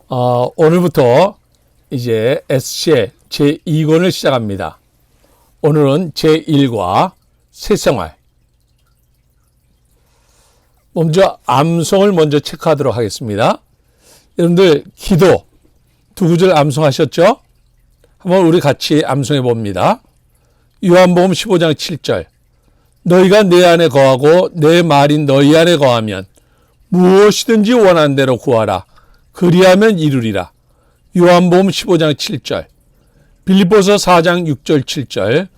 오늘부터 이제 에스겔 제2권을 시작합니다. 오늘은 제1과 새생활. 먼저 암송을 먼저 체크하도록 하겠습니다. 여러분들 기도 두 구절 암송하셨죠? 한번 우리 같이 암송해 봅니다. 요한복음 15장 7절. 너희가 내 안에 거하고 내 말이 너희 안에 거하면 무엇이든지 원하는 대로 구하라. 그리하면 이루리라. 요한복음 15장 7절. 빌립보서 4장 6절 7절.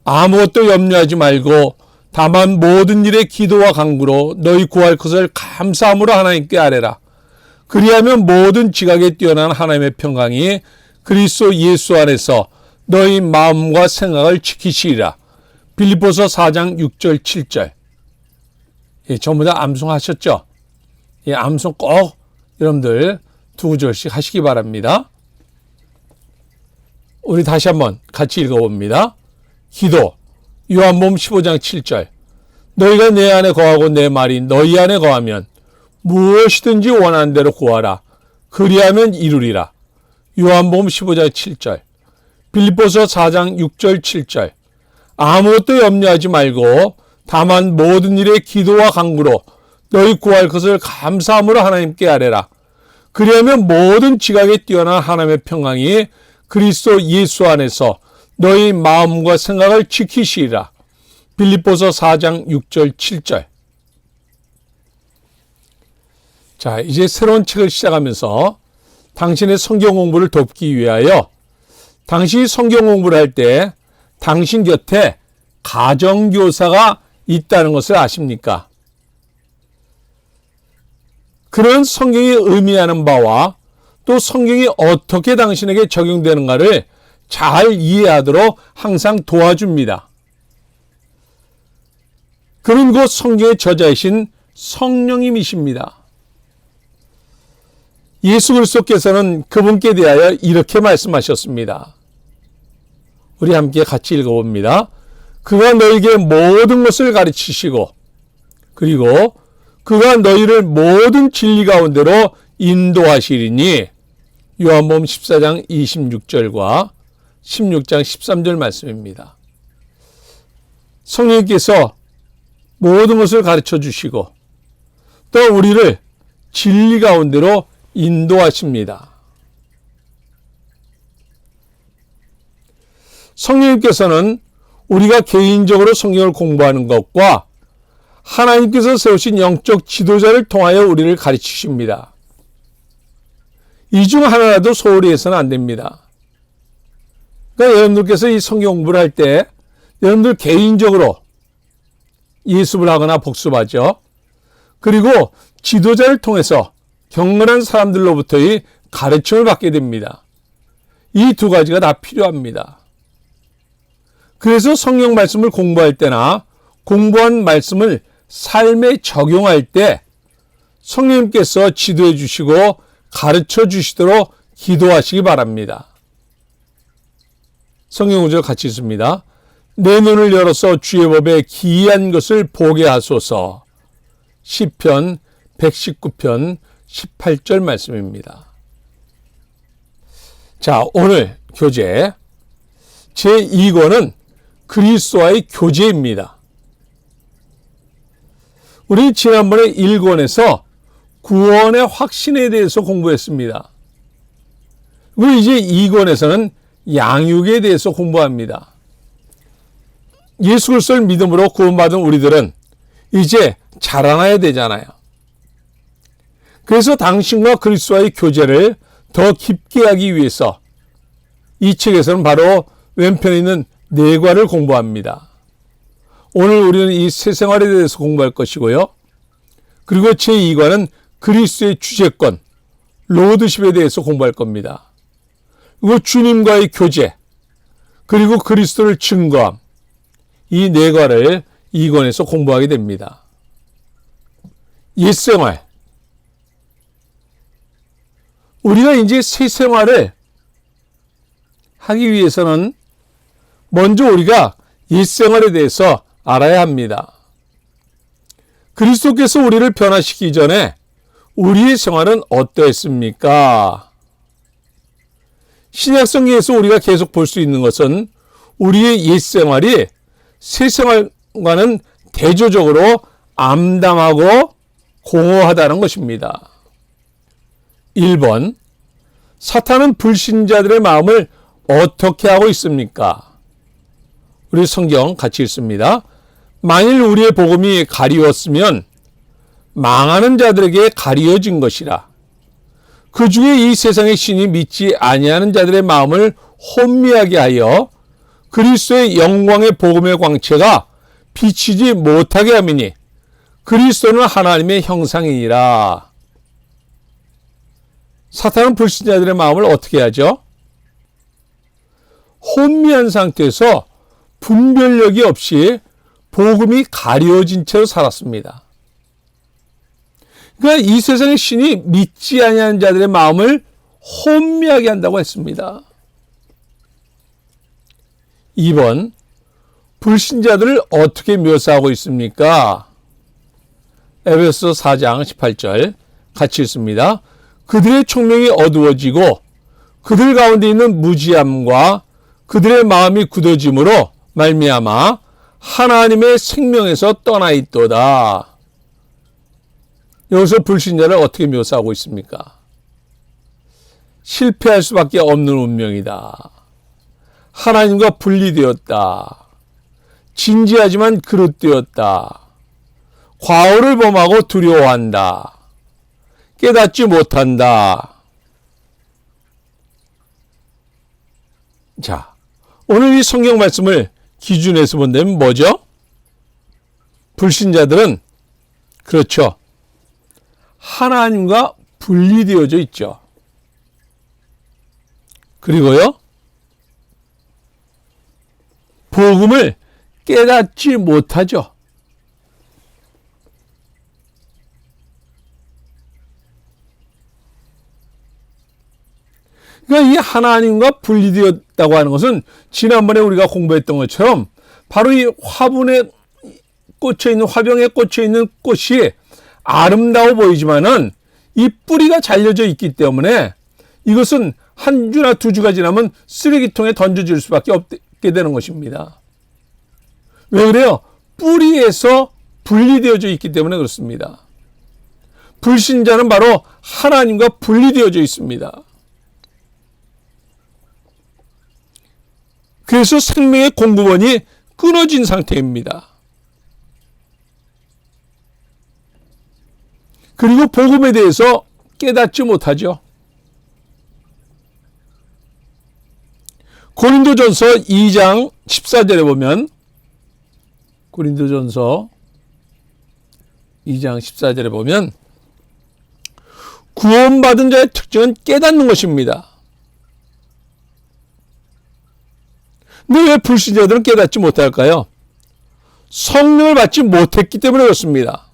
아무것도 염려하지 말고 다만 모든 일에 기도와 간구로 너희 구할 것을 감사함으로 하나님께 아뢰라. 그리하면 모든 지각에 뛰어난 하나님의 평강이 그리스도 예수 안에서 너희 마음과 생각을 지키시리라. 빌립보서 4장 6절 7절. 전부 다 암송하셨죠? 암송 꼭 여러분들 두 구절씩 하시기 바랍니다. 우리 다시 한번 같이 읽어봅니다. 기도 요한복음 15장 7절. 너희가 내 안에 거하고 내 말이 너희 안에 거하면 무엇이든지 원하는 대로 구하라. 그리하면 이루리라. 요한복음 15장 7절. 빌립보서 4장 6절 7절. 아무것도 염려하지 말고 다만 모든 일에 기도와 간구로 너희 구할 것을 감사함으로 하나님께 아뢰라. 그리하면 모든 지각에 뛰어난 하나님의 평강이 그리스도 예수 안에서 너희 마음과 생각을 지키시리라. 빌립보서 4장 6절 7절. 자, 이제 새로운 책을 시작하면서 당신의 성경 공부를 돕기 위하여 당신이 성경 공부를 할 때 당신 곁에 가정교사가 있다는 것을 아십니까? 그런 성경이 의미하는 바와 또 성경이 어떻게 당신에게 적용되는가를 잘 이해하도록 항상 도와줍니다. 그는 곧 성경의 저자이신 성령님이십니다. 예수 그리스도께서는 그분께 대하여 이렇게 말씀하셨습니다. 우리 함께 같이 읽어봅니다. 그가 너에게 모든 것을 가르치시고 그리고 그가 너희를 모든 진리 가운데로 인도하시리니 요한복음 14장 26절과 16장 13절 말씀입니다. 성령님께서 모든 것을 가르쳐 주시고 또 우리를 진리 가운데로 인도하십니다. 성령님께서는 우리가 개인적으로 성경을 공부하는 것과 하나님께서 세우신 영적 지도자를 통하여 우리를 가르치십니다. 이 중 하나라도 소홀히 해서는 안 됩니다. 그러니까 여러분들께서 이 성경 공부를 할 때 여러분들 개인적으로 예습을 하거나 복습하죠. 그리고 지도자를 통해서 경건한 사람들로부터의 가르침을 받게 됩니다. 이 두 가지가 다 필요합니다. 그래서 성경 말씀을 공부할 때나 공부한 말씀을 삶에 적용할 때 성령님께서 지도해 주시고 가르쳐 주시도록 기도하시기 바랍니다. 성경 구절 같이 있습니다. 내 눈을 열어서 주의 법에 기이한 것을 보게 하소서. 시편 119편 18절 말씀입니다. 자, 오늘 교재 제2권은 그리스도와의 교제입니다. 우리 지난번에 1권에서 구원의 확신에 대해서 공부했습니다. 그리고 이제 2권에서는 양육에 대해서 공부합니다. 예수 그리스도를 믿음으로 구원받은 우리들은 이제 자라나야 되잖아요. 그래서 당신과 그리스도와의 교제를 더 깊게 하기 위해서 이 책에서는 바로 왼편에 있는 내과를 공부합니다. 오늘 우리는 이 새생활에 대해서 공부할 것이고요. 그리고 제2과는 그리스도의 주재권, 로드십에 대해서 공부할 겁니다. 그리고 주님과의 교제, 그리고 그리스도를 증거함, 이 네 과를 2권에서 공부하게 됩니다. 옛생활. 우리가 이제 새생활을 하기 위해서는 먼저 우리가 옛생활에 대해서 알아야 합니다. 그리스도께서 우리를 변화시키기 전에 우리의 생활은 어떠했습니까? 신약성경에서 우리가 계속 볼 수 있는 것은 우리의 옛 생활이 새 생활과는 대조적으로 암담하고 공허하다는 것입니다. 1번, 사탄은 불신자들의 마음을 어떻게 하고 있습니까? 우리 성경 같이 읽습니다. 만일 우리의 복음이 가리웠으면 망하는 자들에게 가리워진 것이라. 그 중에 이 세상의 신이 믿지 아니하는 자들의 마음을 혼미하게 하여 그리스도의 영광의 복음의 광채가 비치지 못하게 함이니 그리스도는 하나님의 형상이니라. 사탄은 불신자들의 마음을 어떻게 하죠? 혼미한 상태에서 분별력이 없이 복음이 가려진 채로 살았습니다. 그러니까 이 세상의 신이 믿지 아니하는 자들의 마음을 혼미하게 한다고 했습니다. 2번, 불신자들을 어떻게 묘사하고 있습니까? 에베소 4장 18절 같이 읽습니다. 그들의 총명이 어두워지고 그들 가운데 있는 무지함과 그들의 마음이 굳어짐으로 말미암아 하나님의 생명에서 떠나 있도다. 여기서 불신자를 어떻게 묘사하고 있습니까? 실패할 수밖에 없는 운명이다. 하나님과 분리되었다. 진지하지만 그릇되었다. 과오를 범하고 두려워한다. 깨닫지 못한다. 자, 오늘 이 성경 말씀을 기준에서 본다면 뭐죠? 불신자들은 그렇죠. 하나님과 분리되어져 있죠. 그리고요, 복음을 깨닫지 못하죠. 그러니까 이 하나님과 분리되었다고 하는 것은 지난번에 우리가 공부했던 것처럼 바로 이 화분에 꽂혀있는, 화병에 꽂혀있는 꽃이 아름다워 보이지만은 이 뿌리가 잘려져 있기 때문에 이것은 한 주나 두 주가 지나면 쓰레기통에 던져질 수밖에 없게 되는 것입니다. 왜 그래요? 뿌리에서 분리되어져 있기 때문에 그렇습니다. 불신자는 바로 하나님과 분리되어져 있습니다. 그래서 생명의 공급원이 끊어진 상태입니다. 그리고 복음에 대해서 깨닫지 못하죠. 고린도전서 2장 14절에 보면, 고린도전서 2장 14절에 보면 구원받은 자의 특징은 깨닫는 것입니다. 근데 왜 불신자들은 깨닫지 못할까요? 성령을 받지 못했기 때문에 그렇습니다.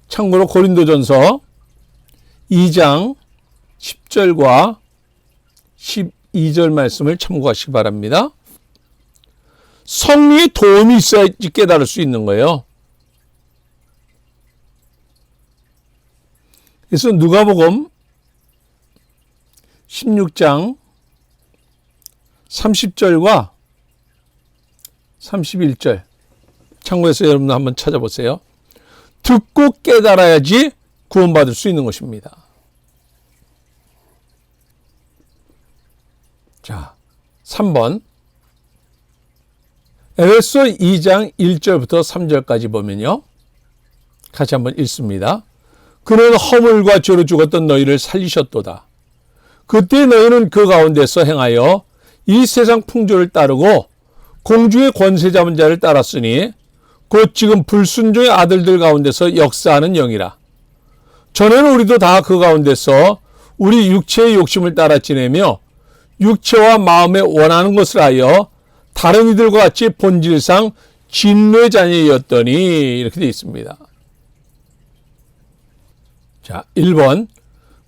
참고로 고린도전서 2장 10절과 12절 말씀을 참고하시기 바랍니다. 성령의 도움이 있어야지 깨달을 수 있는 거예요. 그래서 누가복음 16장 30절과 31절 참고해서 여러분 한번 찾아보세요. 듣고 깨달아야지 구원받을 수 있는 것입니다. 자, 3번. 에베소 2장 1절부터 3절까지 보면요. 같이 한번 읽습니다. 그는 허물과 죄로 죽었던 너희를 살리셨도다. 그때 너희는 그 가운데서 행하여 이 세상 풍조를 따르고 공주의 권세 잡은 자를 따랐으니 곧 지금 불순종의 아들들 가운데서 역사하는 영이라. 전에는 우리도 다 그 가운데서 우리 육체의 욕심을 따라 지내며 육체와 마음에 원하는 것을 하여 다른 이들과 같이 본질상 진노의 자녀였더니 이렇게 되어 있습니다. 자, 1번.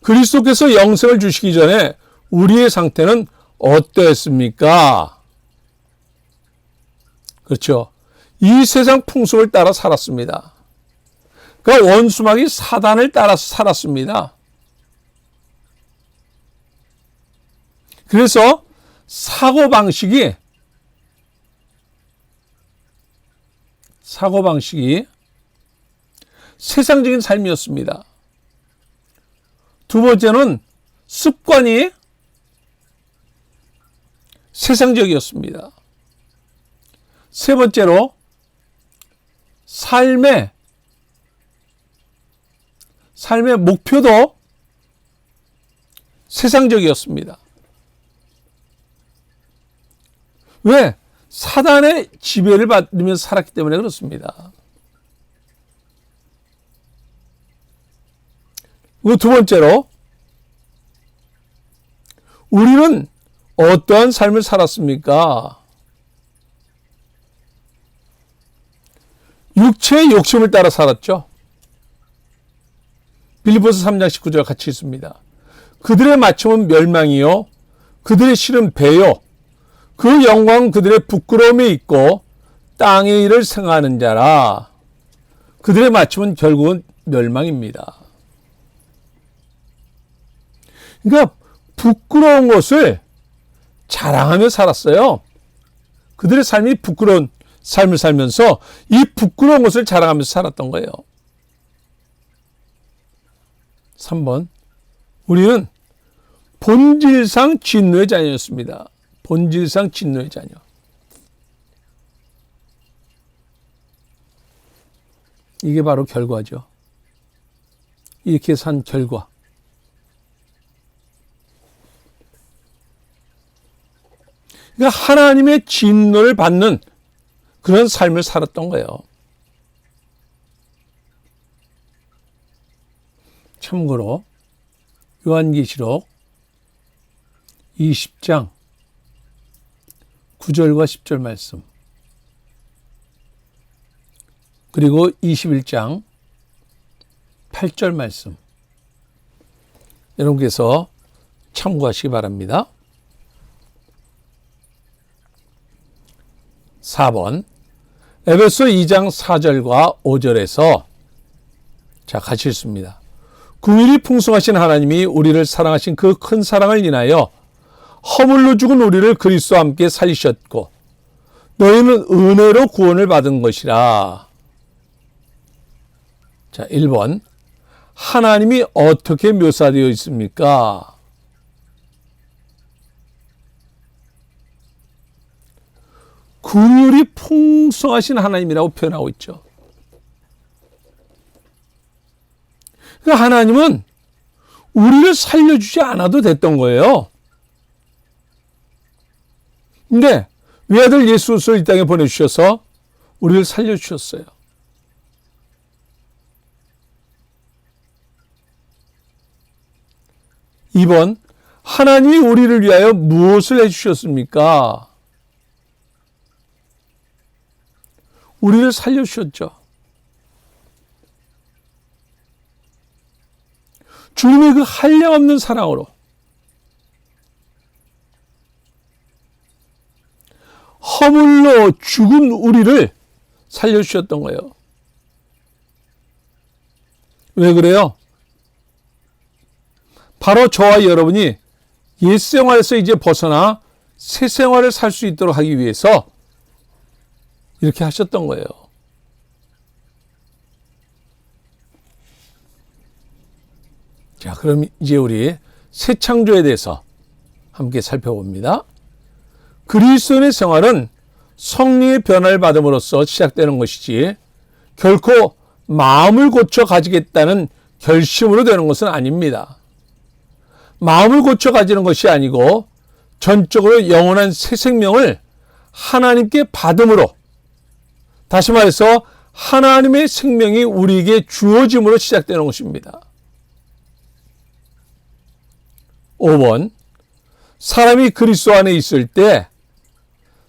그리스도께서 영생을 주시기 전에 우리의 상태는 어떠했습니까? 그렇죠. 이 세상 풍속을 따라 살았습니다. 그러니까 원수막이 사단을 따라서 살았습니다. 그래서 사고방식이 세상적인 삶이었습니다. 두 번째는 습관이 세상적이었습니다. 세 번째로 삶의 목표도 세상적이었습니다. 왜? 사단의 지배를 받으면서 살았기 때문에 그렇습니다. 그리고 두 번째로 우리는 어떠한 삶을 살았습니까? 육체의 욕심을 따라 살았죠. 빌립보서 3장 19절 같이 있습니다. 그들의 마침은 멸망이요 그들의 실은 배요 그 영광 그들의 부끄러움에 있고 땅의 일을 생각하는 자라. 그들의 마침은 결국은 멸망입니다. 그러니까 부끄러운 것을 자랑하며 살았어요. 그들의 삶이 부끄러운 삶을 살면서 이 부끄러운 것을 자랑하면서 살았던 거예요. 3번, 우리는 본질상 진노의 자녀였습니다. 본질상 진노의 자녀. 이게 바로 결과죠. 이렇게 산 결과. 그러니까 하나님의 진노를 받는 그런 삶을 살았던 거예요. 참고로 요한계시록 20장 9절과 10절 말씀, 그리고 21장 8절 말씀, 여러분께서 참고하시기 바랍니다. 4번, 에베소 2장 4절과 5절에서 자, 같이 읽습니다. 긍휼이 풍성하신 하나님이 우리를 사랑하신 그 큰 사랑을 인하여 허물로 죽은 우리를 그리스도와 함께 살리셨고 너희는 은혜로 구원을 받은 것이라. 자, 1번, 하나님이 어떻게 묘사되어 있습니까? 긍휼이 풍성하신 하나님이라고 표현하고 있죠. 그러니까 하나님은 우리를 살려주지 않아도 됐던 거예요. 근데 외아들 예수 그리스도를 이 땅에 보내주셔서 우리를 살려주셨어요. (2번) 하나님이 우리를 위하여 무엇을 해주셨습니까? 우리를 살려주셨죠. 주님의 그 한량없는 사랑으로 허물로 죽은 우리를 살려주셨던 거예요. 왜 그래요? 바로 저와 여러분이 옛 생활에서 이제 벗어나 새 생활을 살 수 있도록 하기 위해서 이렇게 하셨던 거예요. 자, 그럼 이제 우리 새 창조에 대해서 함께 살펴봅니다. 그리스도인의 생활은 성령의 변화를 받음으로써 시작되는 것이지 결코 마음을 고쳐 가지겠다는 결심으로 되는 것은 아닙니다. 마음을 고쳐 가지는 것이 아니고 전적으로 영원한 새 생명을 하나님께 받음으로, 다시 말해서 하나님의 생명이 우리에게 주어짐으로 시작되는 것입니다. 5번, 사람이 그리스도 안에 있을 때,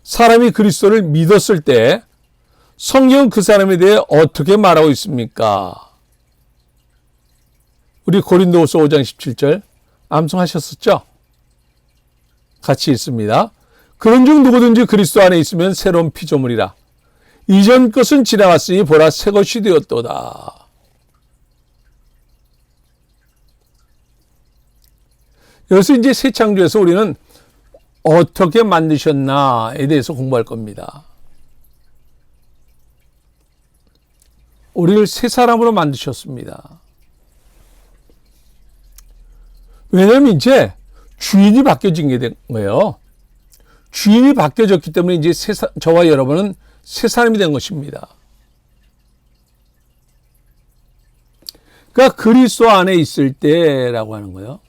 사람이 그리스도를 믿었을 때 성경은 그 사람에 대해 어떻게 말하고 있습니까? 우리 고린도후서 5장 17절 암송하셨었죠? 같이 읽습니다. 그런즉 누구든지 그리스도 안에 있으면 새로운 피조물이라. 이전 것은 지나갔으니 보라 새 것이 되었도다. 여기서 이제 새 창조에서 우리는 어떻게 만드셨나에 대해서 공부할 겁니다. 우리를 새 사람으로 만드셨습니다. 왜냐하면 이제 주인이 바뀌어진 게 된 거예요. 주인이 바뀌어졌기 때문에 이제 저와 여러분은 새 사람이 된 것입니다. 그러니까 그리스도 안에 있을 때라고 하는 거예요.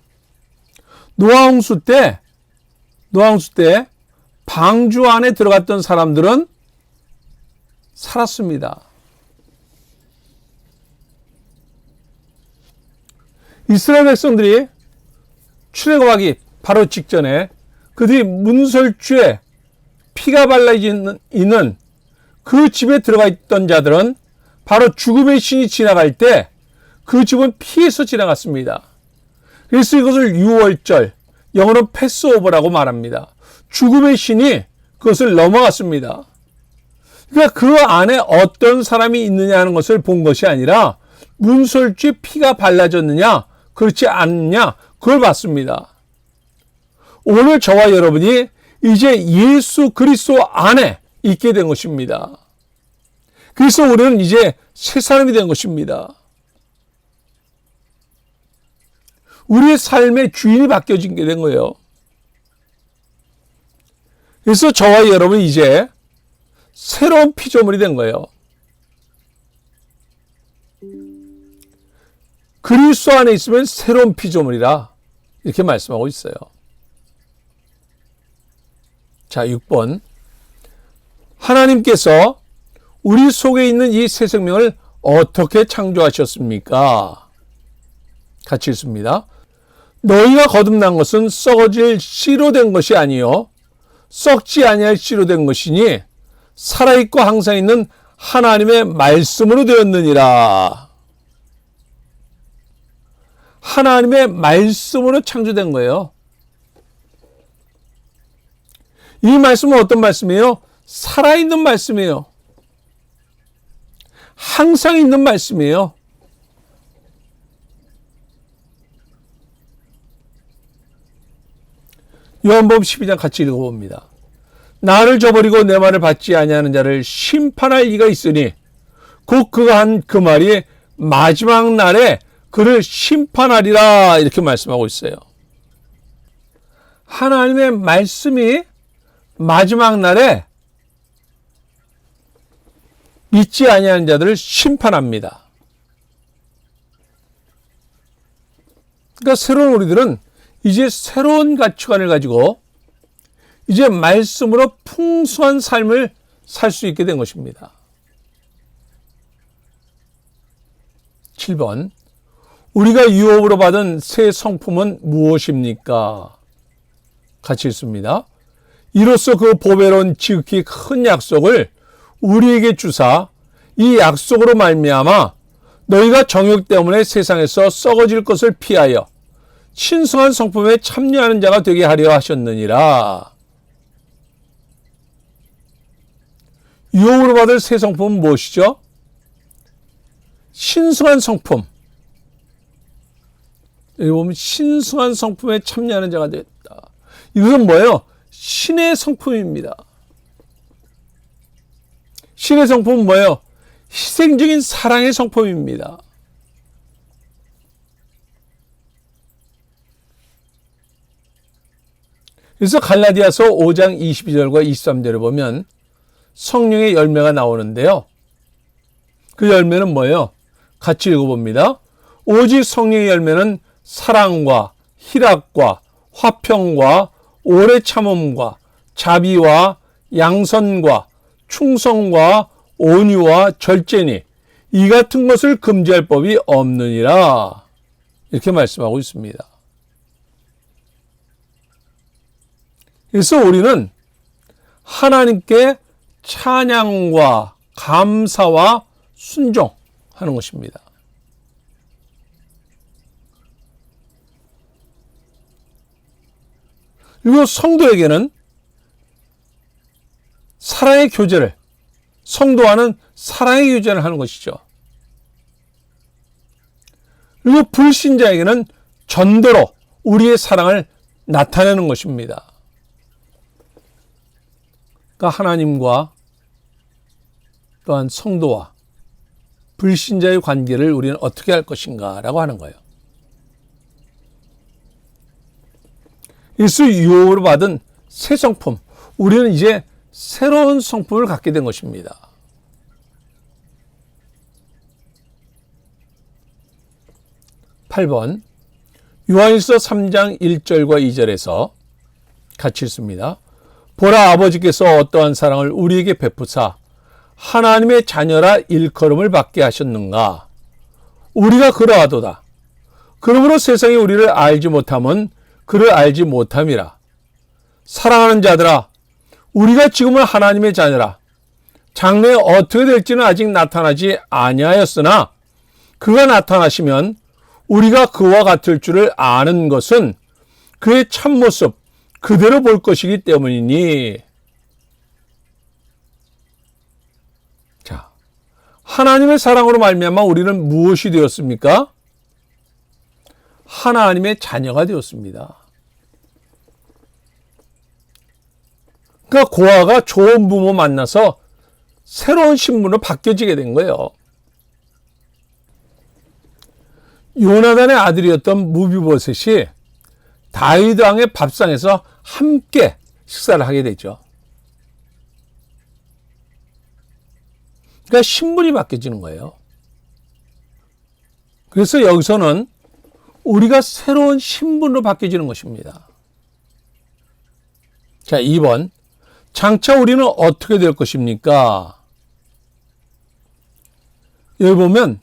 노아홍수 때 방주 안에 들어갔던 사람들은 살았습니다. 이스라엘 백성들이 출애굽하기 바로 직전에 그들이 문설주에 피가 발라있는 그 집에 들어가 있던 자들은 바로 죽음의 신이 지나갈 때 그 집은 피해서 지나갔습니다. 그래서 이것을 유월절, 영어로 패스오버라고 말합니다. 죽음의 신이 그것을 넘어갔습니다. 그러니까 그 안에 어떤 사람이 있느냐 하는 것을 본 것이 아니라 문설주에 피가 발라졌느냐 그렇지 않느냐 그걸 봤습니다. 오늘 저와 여러분이 이제 예수 그리스도 안에 있게 된 것입니다. 그래서 우리는 이제 새 사람이 된 것입니다. 우리의 삶의 주인이 바뀌어진 게 된 거예요. 그래서 저와 여러분이 이제 새로운 피조물이 된 거예요. 그리스도 안에 있으면 새로운 피조물이라 이렇게 말씀하고 있어요. 자, 6번. 하나님께서 우리 속에 있는 이 새 생명을 어떻게 창조하셨습니까? 같이 읽습니다. 너희가 거듭난 것은 썩어질 씨로 된 것이 아니요 썩지 아니할 씨로 된 것이니 살아있고 항상 있는 하나님의 말씀으로 되었느니라. 하나님의 말씀으로 창조된 거예요. 이 말씀은 어떤 말씀이에요? 살아있는 말씀이에요. 항상 있는 말씀이에요. 요한복음 12장 같이 읽어봅니다. 나를 저버리고 내 말을 받지 아니하는 자를 심판할 이가 있으니 곧 그가 한 그 말이 마지막 날에 그를 심판하리라 이렇게 말씀하고 있어요. 하나님의 말씀이 마지막 날에 믿지 아니하는 자들을 심판합니다. 그러니까 새로운 우리들은 이제 새로운 가치관을 가지고 이제 말씀으로 풍성한 삶을 살 수 있게 된 것입니다. 7번. 우리가 유업으로 받은 새 성품은 무엇입니까? 같이 읽습니다. 이로써 그 보배로운 지극히 큰 약속을 우리에게 주사 이 약속으로 말미암아 너희가 정욕 때문에 세상에서 썩어질 것을 피하여 신성한 성품에 참여하는 자가 되게 하려 하셨느니라. 유업으로 받을 새 성품은 무엇이죠? 신성한 성품. 여기 보면 신성한 성품에 참여하는 자가 되었다. 이것은 뭐예요? 신의 성품입니다. 신의 성품은 뭐예요? 희생적인 사랑의 성품입니다. 그래서 갈라디아서 5장 22절과 23절을 보면 성령의 열매가 나오는데요. 그 열매는 뭐예요? 같이 읽어봅니다. 오직 성령의 열매는 사랑과 희락과 화평과 오래 참음과 자비와 양선과 충성과 온유와 절제니 이 같은 것을 금지할 법이 없느니라. 이렇게 말씀하고 있습니다. 그래서 우리는 하나님께 찬양과 감사와 순종하는 것입니다. 그리고 성도에게는 사랑의 교제를, 성도와는 사랑의 교제를 하는 것이죠. 그리고 불신자에게는 전도로 우리의 사랑을 나타내는 것입니다. 하나님과 또한 성도와 불신자의 관계를 우리는 어떻게 할 것인가 라고 하는 거예요. 예수 유혹으로 받은 새 성품, 우리는 이제 새로운 성품을 갖게 된 것입니다. (8번) 요한일서 3장 1절과 2절에서 같이 읽습니다. 보라, 아버지께서 어떠한 사랑을 우리에게 베푸사 하나님의 자녀라 일컬음을 받게 하셨는가. 우리가 그러하도다. 그러므로 세상이 우리를 알지 못함은 그를 알지 못함이라. 사랑하는 자들아, 우리가 지금은 하나님의 자녀라. 장래에 어떻게 될지는 아직 나타나지 아니하였으나 그가 나타나시면 우리가 그와 같을 줄을 아는 것은 그의 참모습 그대로 볼 것이기 때문이니. 자, 하나님의 사랑으로 말미암아 우리는 무엇이 되었습니까? 하나님의 자녀가 되었습니다. 그러니까 고아가 좋은 부모 만나서 새로운 신분으로 바뀌어지게 된 거예요. 요나단의 아들이었던 무비보셋이 다윗 왕의 밥상에서 함께 식사를 하게 되죠. 그러니까 신분이 바뀌어지는 거예요. 그래서 여기서는 우리가 새로운 신분으로 바뀌어지는 것입니다. 자, 2번. 장차 우리는 어떻게 될 것입니까? 여기 보면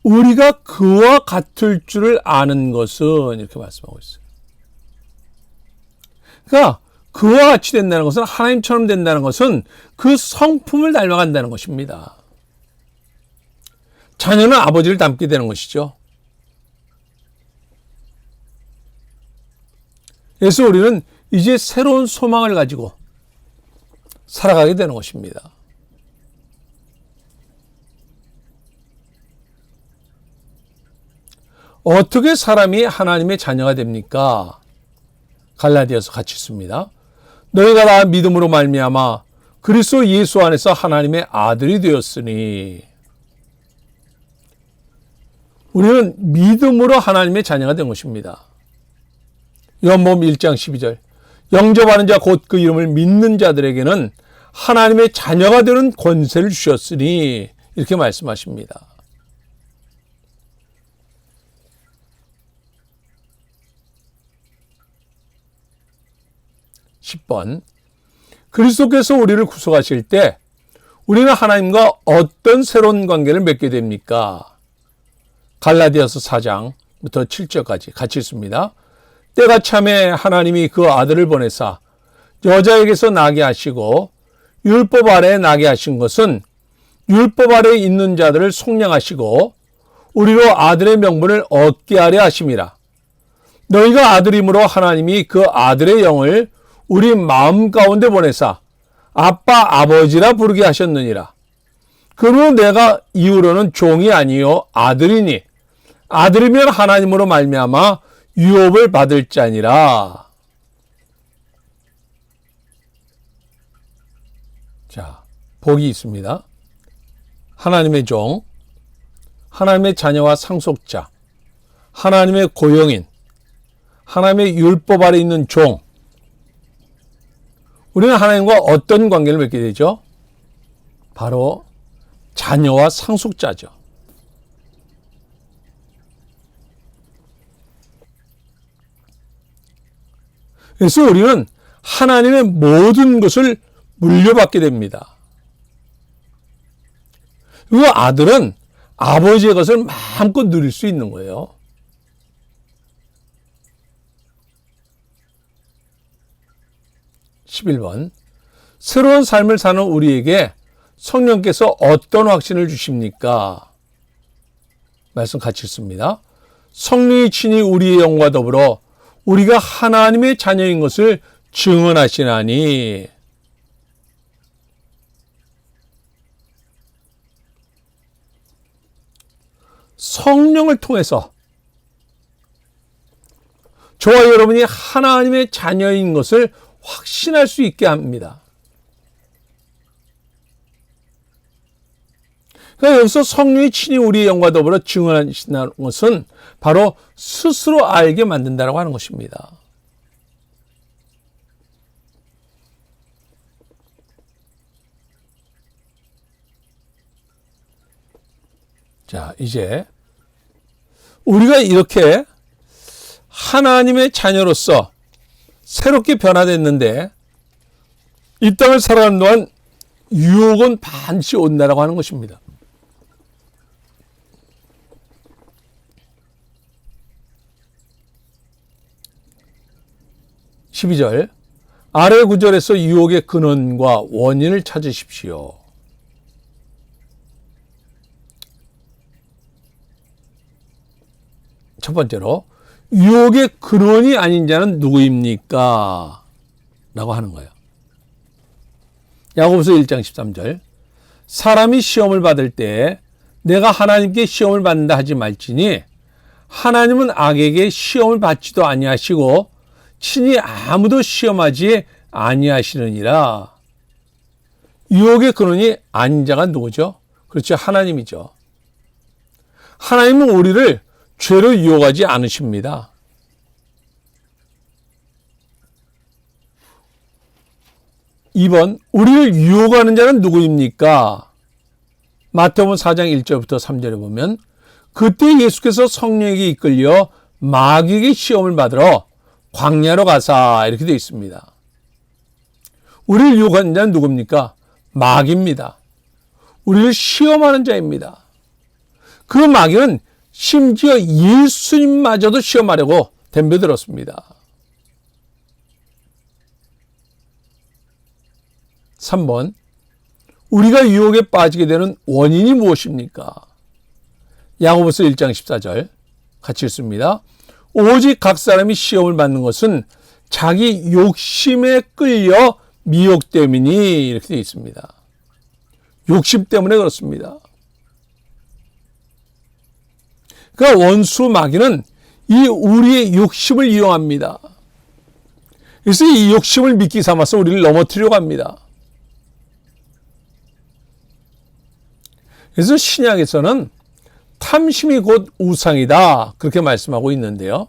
우리가 그와 같을 줄을 아는 것은 이렇게 말씀하고 있어요. 그러니까 그와 같이 된다는 것은, 하나님처럼 된다는 것은 그 성품을 닮아간다는 것입니다. 자녀는 아버지를 닮게 되는 것이죠. 그래서 우리는 이제 새로운 소망을 가지고 살아가게 되는 것입니다. 어떻게 사람이 하나님의 자녀가 됩니까? 갈라디아서 같이 있습니다. 너희가 다 믿음으로 말미암아 그리스도 예수 안에서 하나님의 아들이 되었으니. 우리는 믿음으로 하나님의 자녀가 된 것입니다. 요한복음 1장 12절. 영접하는 자 곧 그 이름을 믿는 자들에게는 하나님의 자녀가 되는 권세를 주셨으니, 이렇게 말씀하십니다. 10번. 그리스도께서 우리를 구속하실 때 우리는 하나님과 어떤 새로운 관계를 맺게 됩니까? 갈라디아서 4장부터 7절까지 같이 읽습니다. 때가 참에 하나님이 그 아들을 보내사 여자에게서 나게 하시고 율법 아래에 나게 하신 것은 율법 아래에 있는 자들을 속량하시고 우리로 아들의 명분을 얻게 하려 하심이라. 너희가 아들임으로 하나님이 그 아들의 영을 우리 마음 가운데 보내사 아빠 아버지라 부르게 하셨느니라. 그러므로 내가 이후로는 종이 아니요 아들이니 아들이면 하나님으로 말미암아 유업을 받을 자니라. 자, 복이 있습니다. 하나님의 종, 하나님의 자녀와 상속자, 하나님의 고용인, 하나님의 율법 아래 있는 종. 우리는 하나님과 어떤 관계를 맺게 되죠? 바로 자녀와 상속자죠. 그래서 우리는 하나님의 모든 것을 물려받게 됩니다. 그 아들은 아버지의 것을 마음껏 누릴 수 있는 거예요. (11번) 새로운 삶을 사는 우리에게 성령께서 어떤 확신을 주십니까? 말씀 같이 읽습니다. 성령이 친히 우리의 영과 더불어 우리가 하나님의 자녀인 것을 증언하시나니. 성령을 통해서 저와 여러분이 하나님의 자녀인 것을 확신할 수 있게 합니다. 그러니까 여기서 성령이 친히 우리의 영과 더불어 증언하신다는 것은 바로 스스로 알게 만든다라고 하는 것입니다. 자, 이제 우리가 이렇게 하나님의 자녀로서 새롭게 변화됐는데 이 땅을 살아가는 동안 유혹은 반드시 온다라고 하는 것입니다. 12절 아래 구절에서 유혹의 근원과 원인을 찾으십시오. 첫 번째로 유혹의 근원이 아닌 자는 누구입니까? 라고 하는 거예요. 야고보서 1장 13절 사람이 시험을 받을 때 내가 하나님께 시험을 받는다 하지 말지니 하나님은 악에게 시험을 받지도 아니하시고 친히 아무도 시험하지 아니하시느니라. 유혹의 근원이 아닌 자가 누구죠? 그렇죠. 하나님이죠. 하나님은 우리를 죄로 유혹하지 않으십니다. (2번) 우리를 유혹하는 자는 누구입니까? 마태복음 4장 1절부터 3절에 보면 그때 예수께서 성령에게 이끌려 마귀에게 시험을 받으러 광야로 가사 이렇게 되어 있습니다. 우리를 유혹하는 자는 누굽니까? 마귀입니다. 우리를 시험하는 자입니다. 그 마귀는 심지어 예수님마저도 시험하려고 덤벼들었습니다. 3번 우리가 유혹에 빠지게 되는 원인이 무엇입니까? 야고보서 1장 14절 같이 읽습니다. 오직 각 사람이 시험을 받는 것은 자기 욕심에 끌려 미혹됨이니 이렇게 되어 있습니다. 욕심 때문에 그렇습니다. 그러니까 원수 마귀는 이 우리의 욕심을 이용합니다. 그래서 이 욕심을 미끼 삼아서 우리를 넘어뜨리려고 합니다. 그래서 신약에서는 탐심이 곧 우상이다 그렇게 말씀하고 있는데요.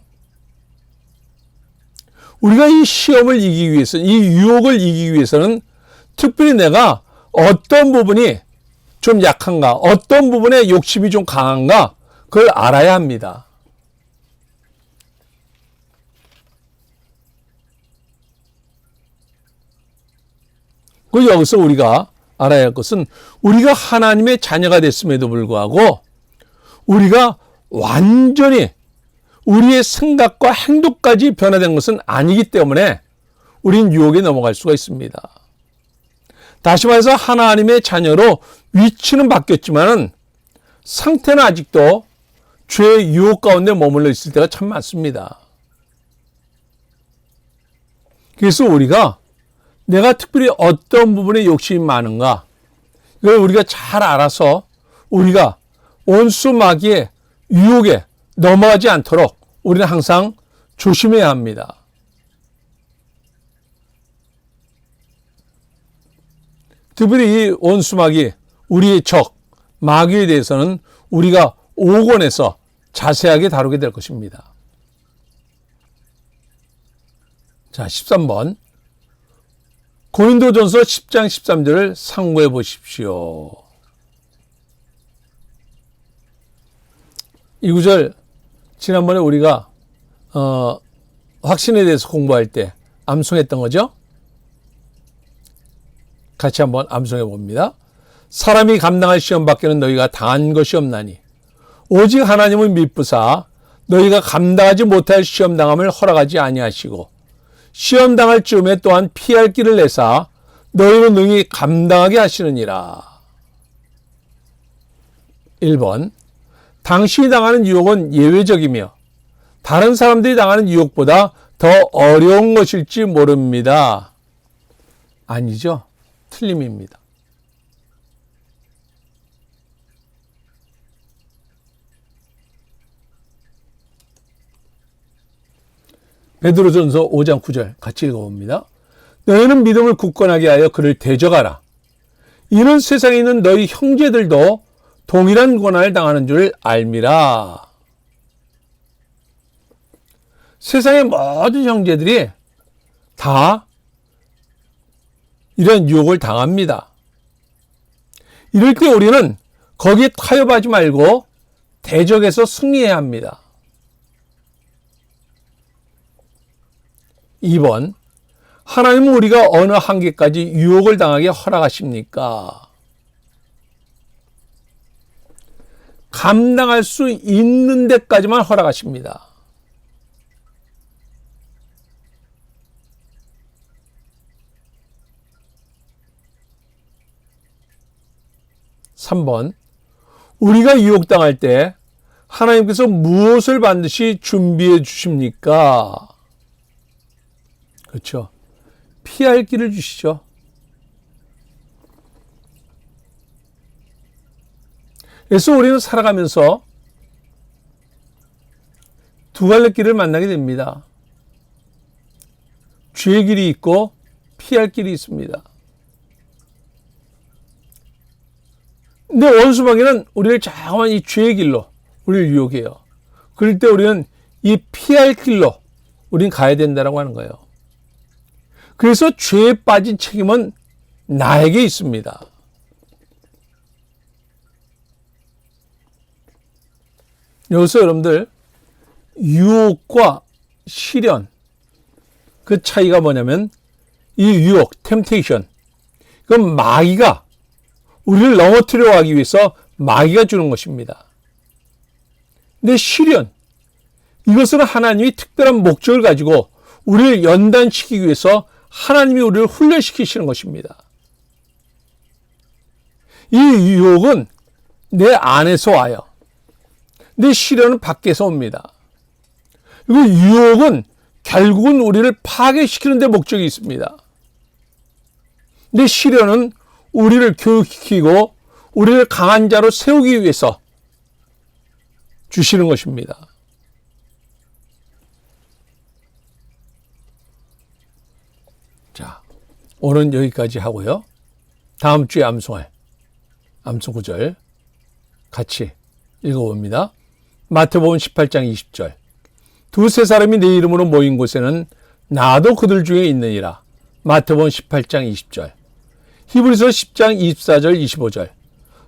우리가 이 시험을 이기기 위해서, 이 유혹을 이기기 위해서는 특별히 내가 어떤 부분이 좀 약한가, 어떤 부분에 욕심이 좀 강한가 그걸 알아야 합니다. 그 여기서 우리가 알아야 할 것은 우리가 하나님의 자녀가 됐음에도 불구하고 우리가 완전히 우리의 생각과 행동까지 변화된 것은 아니기 때문에 우린 유혹에 넘어갈 수가 있습니다. 다시 말해서 하나님의 자녀로 위치는 바뀌었지만 상태는 아직도 죄의 유혹 가운데 머물러 있을 때가 참 많습니다. 그래서 우리가 내가 특별히 어떤 부분에 욕심이 많은가 이걸 우리가 잘 알아서 우리가 원수 마귀의 유혹에 넘어가지 않도록 우리는 항상 조심해야 합니다. 특별히 이 원수 마귀, 우리의 적, 마귀에 대해서는 우리가 5권에서 자세하게 다루게 될 것입니다. 자, 13번. 고린도전서 10장 13절을 상고해 보십시오. 이 구절 지난번에 우리가 확신에 대해서 공부할 때 암송했던 거죠. 같이 한번 암송해 봅니다. 사람이 감당할 시험 밖에는 너희가 당한 것이 없나니 오직 하나님은 미쁘사 너희가 감당하지 못할 시험 당함을 허락하지 아니하시고 시험 당할 즈음에 또한 피할 길을 내사 너희는 능히 감당하게 하시느니라. 1번 당신이 당하는 유혹은 예외적이며 다른 사람들이 당하는 유혹보다 더 어려운 것일지 모릅니다. 아니죠. 틀림입니다. 베드로전서 5장 9절 같이 읽어봅니다. 너희는 믿음을 굳건하게 하여 그를 대적하라. 이는 세상에 있는 너희 형제들도 동일한 고난을 당하는 줄 알미라. 세상의 모든 형제들이 다 이런 유혹을 당합니다. 이럴 때 우리는 거기에 타협하지 말고 대적해서 승리해야 합니다. 2번, 하나님은 우리가 어느 한계까지 유혹을 당하게 허락하십니까? 감당할 수 있는 데까지만 허락하십니다. 3번, 우리가 유혹당할 때 하나님께서 무엇을 반드시 준비해 주십니까? 그렇죠. 피할 길을 주시죠. 그래서 우리는 살아가면서 두 갈래 길을 만나게 됩니다. 죄의 길이 있고 피할 길이 있습니다. 근데 원수마귀는 우리를 자꾸만 이 죄의 길로 우리를 유혹해요. 그럴 때 우리는 이 피할 길로 우리는 가야 된다고 하는 거예요. 그래서 죄에 빠진 책임은 나에게 있습니다. 여기서 여러분들 유혹과 시련 그 차이가 뭐냐면 이 유혹, 템테이션 그건 마귀가 우리를 넘어뜨려 가기 위해서 마귀가 주는 것입니다. 근데 시련 이것은 하나님이 특별한 목적을 가지고 우리를 연단시키기 위해서 하나님이 우리를 훈련시키시는 것입니다. 이 유혹은 내 안에서 와요. 내 시련은 밖에서 옵니다. 그리고 유혹은 결국은 우리를 파괴시키는 데 목적이 있습니다. 내 시련은 우리를 교육시키고 우리를 강한 자로 세우기 위해서 주시는 것입니다. 자, 오늘은 여기까지 하고요. 다음 주에 암송할 암송 구절 같이 읽어봅니다. 마태복음 18장 20절. 두세 사람이 내 이름으로 모인 곳에는 나도 그들 중에 있느니라. 마태복음 18장 20절. 히브리서 10장 24절 25절.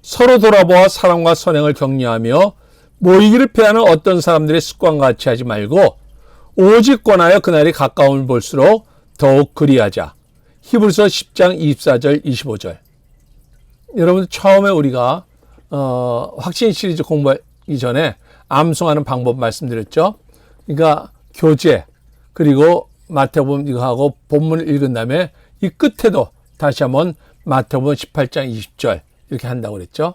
서로 돌아보아 사랑과 선행을 격려하며 모이기를 피하는 어떤 사람들의 습관과 같이 하지 말고 오직 권하여 그날이 가까움을 볼수록 더욱 그리하자. 히브리서 10장 24절 25절. 여러분 처음에 우리가 확신 시리즈 공부하기 전에 암송하는 방법 말씀드렸죠. 그러니까 교재 그리고 마태복음 이거 하고 본문을 읽은 다음에 이 끝에도 다시 한번 마태복음 18장 20절 이렇게 한다고 그랬죠.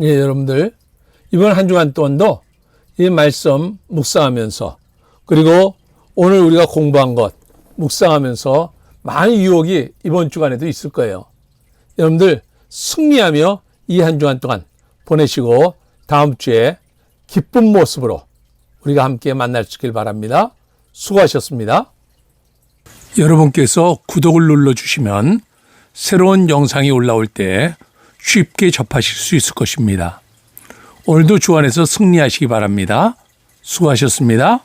예, 여러분들 이번 한 주간 동안도 이 말씀 묵상하면서 그리고 오늘 우리가 공부한 것 묵상하면서 많은 유혹이 이번 주간에도 있을 거예요. 여러분들 승리하며 이 한 주간 동안 보내시고 다음 주에 기쁜 모습으로 우리가 함께 만날 수 있길 바랍니다. 수고하셨습니다. 여러분께서 구독을 눌러주시면 새로운 영상이 올라올 때 쉽게 접하실 수 있을 것입니다. 오늘도 주 안에서 승리하시기 바랍니다. 수고하셨습니다.